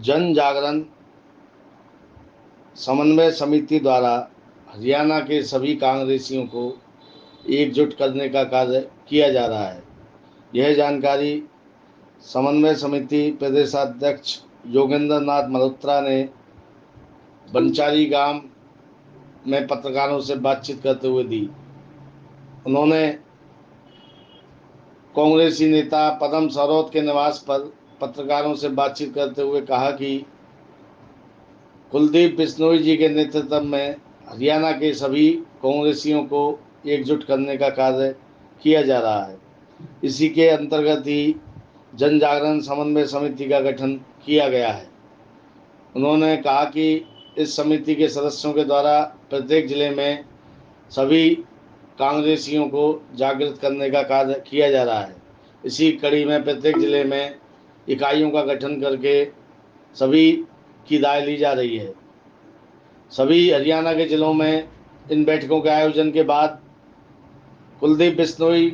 जन जागरण समन्वय समिति द्वारा हरियाणा के सभी कांग्रेसियों को एकजुट करने का कार्य किया जा रहा है। यह जानकारी समन्वय समिति प्रदेशाध्यक्ष योगेंद्र नाथ मल्होत्रा ने बंचारी गांव में पत्रकारों से बातचीत करते हुए दी। उन्होंने कांग्रेसी नेता पदम सरोत के निवास पर पत्रकारों से बातचीत करते हुए कहा कि कुलदीप बिश्नोई जी के नेतृत्व में हरियाणा के सभी कांग्रेसियों को एकजुट करने का कार्य किया जा रहा है। इसी के अंतर्गत ही जन जागरण समन्वय समिति का गठन किया गया है। उन्होंने कहा कि इस समिति के सदस्यों के द्वारा प्रत्येक जिले में सभी कांग्रेसियों को जागृत करने का कार्य किया जा रहा है। इसी कड़ी में प्रत्येक जिले में इकाइयों का गठन करके सभी की राय ली जा रही है। सभी हरियाणा के जिलों में इन बैठकों के आयोजन के बाद कुलदीप बिश्नोई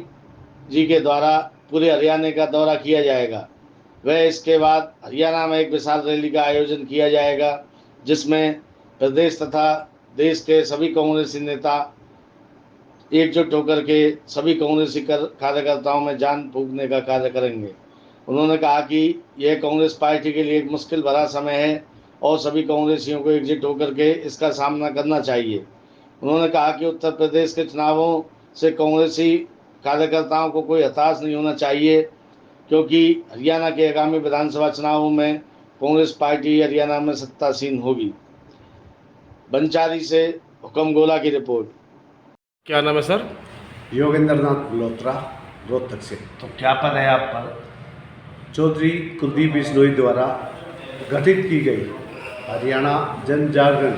जी के द्वारा पूरे हरियाणा का दौरा किया जाएगा। वह इसके बाद हरियाणा में एक विशाल रैली का आयोजन किया जाएगा, जिसमें प्रदेश तथा देश के सभी कांग्रेसी नेता एकजुट होकर के सभी कांग्रेसी कार्यकर्ताओं में जान फूंकने का कार्य करेंगे। उन्होंने कहा कि यह कांग्रेस पार्टी के लिए एक मुश्किल भरा समय है और सभी कांग्रेसियों को एकजुट होकर के इसका सामना करना चाहिए। उन्होंने कहा कि उत्तर प्रदेश के चुनावों से कांग्रेसी कार्यकर्ताओं को कोई हताश नहीं होना चाहिए, क्योंकि हरियाणा के आगामी विधानसभा चुनावों में कांग्रेस पार्टी हरियाणा में सत्तासीन होगी। बंचारी से हुक्म गोला की रिपोर्ट। क्या नाम है सर? योगेंद्र नाथ मल्होत्रा, रोहतक से। तो क्या पद है आप पर? चौधरी कुलदीप बिश्नोई द्वारा गठित की गई हरियाणा जन जागरण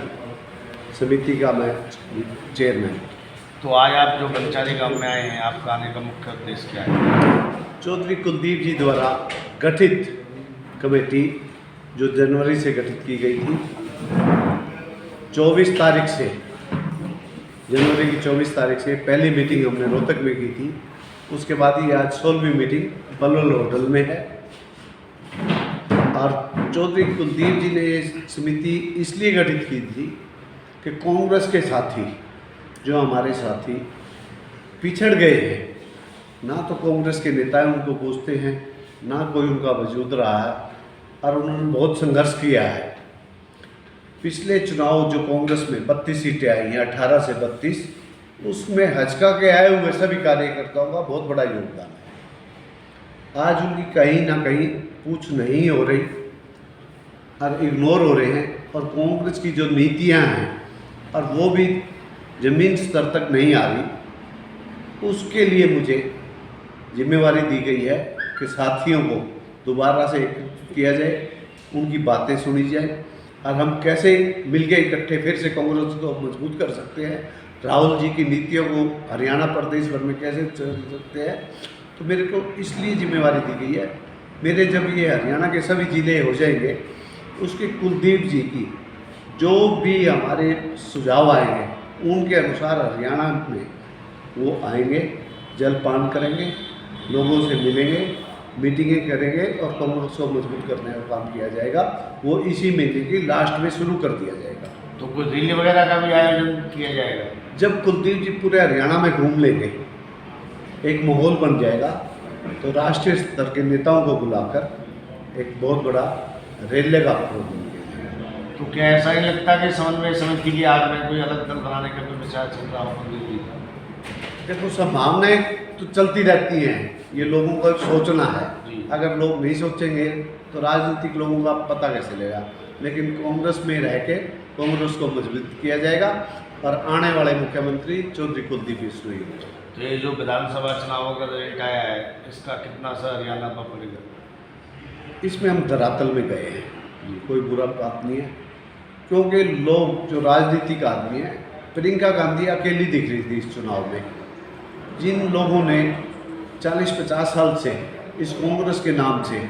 समिति का मैं चेयरमैन। तो आज आप जो बंचारी गांव में आए हैं, आपका आने का मुख्य उद्देश्य क्या है? चौधरी कुलदीप जी द्वारा गठित कमेटी जो जनवरी से गठित की गई थी, 24 तारीख से, जनवरी की 24 तारीख से पहली मीटिंग हमने रोहतक में की थी। उसके बाद ही आज 16वीं मीटिंग पलवल होटल में है। और चौधरी कुलदीप जी ने ये समिति इसलिए गठित की थी कि कांग्रेस के साथी, जो हमारे साथी पिछड़ गए हैं, ना तो कांग्रेस के नेता उनको पूछते हैं, ना कोई उनका वजूद रहा है, और उन्होंने बहुत संघर्ष किया है। पिछले चुनाव जो कांग्रेस में 32 सीटें आई हैं, 18 से 32, उसमें हचका के आए हुए सभी कार्यकर्ताओं का बहुत बड़ा योगदान है। आज उनकी कहीं ना कहीं पूछ नहीं हो रही और इग्नोर हो रहे हैं, और कांग्रेस की जो नीतियां हैं और वो भी ज़मीन स्तर तक नहीं आ रही। उसके लिए मुझे जिम्मेवारी दी गई है कि साथियों को दोबारा से एकत्रित किया जाए, उनकी बातें सुनी जाए, और हम कैसे मिलके इकट्ठे फिर से कांग्रेस को मजबूत कर सकते हैं, राहुल जी की नीतियों को हरियाणा प्रदेश भर में कैसे चल सकते हैं। तो मेरे को इसलिए जिम्मेवारी दी गई है। मेरे जब ये हरियाणा के सभी ज़िले हो जाएंगे, उसके कुलदीप जी की जो भी हमारे सुझाव आएंगे, उनके अनुसार हरियाणा में वो आएंगे, जलपान करेंगे, लोगों से मिलेंगे, मीटिंगें करेंगे, और कांग्रेस को मजबूत करने का काम किया जाएगा। वो इसी महीने की लास्ट में शुरू कर दिया जाएगा। तो कोई रैली वगैरह का भी आयोजन किया जाएगा? जब कुलदीप जी पूरे हरियाणा में घूम लेंगे, एक माहौल बन जाएगा, तो राष्ट्रीय स्तर के नेताओं को बुलाकर एक बहुत बड़ा रैली का प्रोग्राम किया जाएगा। तो क्या ऐसा ही लगता है कि समन्वय समिति की आड़ में कोई अलग दल बनाने का कोई विचार चल रहा हो? देखो, संभावनाएं तो चलती रहती हैं, ये लोगों को सोचना है। अगर लोग नहीं सोचेंगे तो राजनीतिक लोगों का पता कैसे चलेगा। लेकिन कांग्रेस में रह के कांग्रेस को मजबूत किया जाएगा, और आने वाले मुख्यमंत्री चौधरी कुलदीप बिश्नोई। तो ये जो विधानसभा चुनावों का रिजल्ट आया है, इसका कितना असर हरियाणा पर पड़ेगा? इसमें हम धरातल में गए हैं, कोई बुरा बात नहीं है, क्योंकि लोग जो राजनीतिक आदमी हैं, प्रियंका गांधी अकेली दिख रही थी इस चुनाव में। जिन लोगों ने 40-50 साल से इस कांग्रेस के नाम से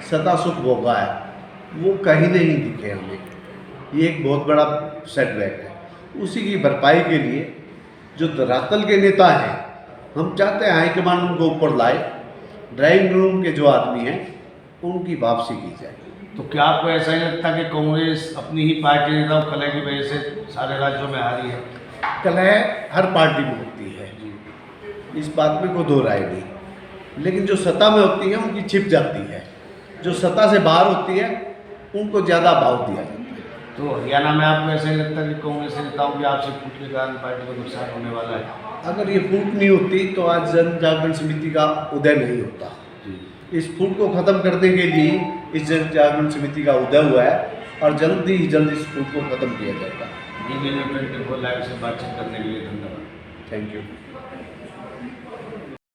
सदा सुख भोगा है, वो कहीं नहीं दिखे हमें। ये एक बहुत बड़ा सेटबैक है। उसी की भरपाई के लिए जो धरातल के नेता हैं, हम चाहते हैं हाईकमान उनको ऊपर लाए, ड्राइंग रूम के जो आदमी हैं उनकी वापसी की जाए। तो क्या आपको ऐसा नहीं लगता कि कांग्रेस अपनी ही पार्टी नेताओं कलह की वजह से सारे राज्यों में हारी है? कलह हर पार्टी में होती है, इस बात में कोई दो राय नहीं, लेकिन जो सत्ता में होती है उनकी छिप जाती है, जो सत्ता से बाहर होती है उनको ज़्यादा भाव दिया जाता है। तो हरियाणा में आपको ऐसा नहीं लगता कि कांग्रेस नेताओं की आपसे फूट के कारण पार्टी को नुकसान होने वाला है? अगर ये फूट नहीं होती तो आज जन जागरण समिति का उदय नहीं होता। इस फूट को ख़त्म करने के लिए इस जन जागरण समिति का उदय हुआ है और जल्द ही इस फूट को ख़त्म किया जाएगा। DBN 24 लाइव से बातचीत करने के लिए धन्यवाद। Thank you.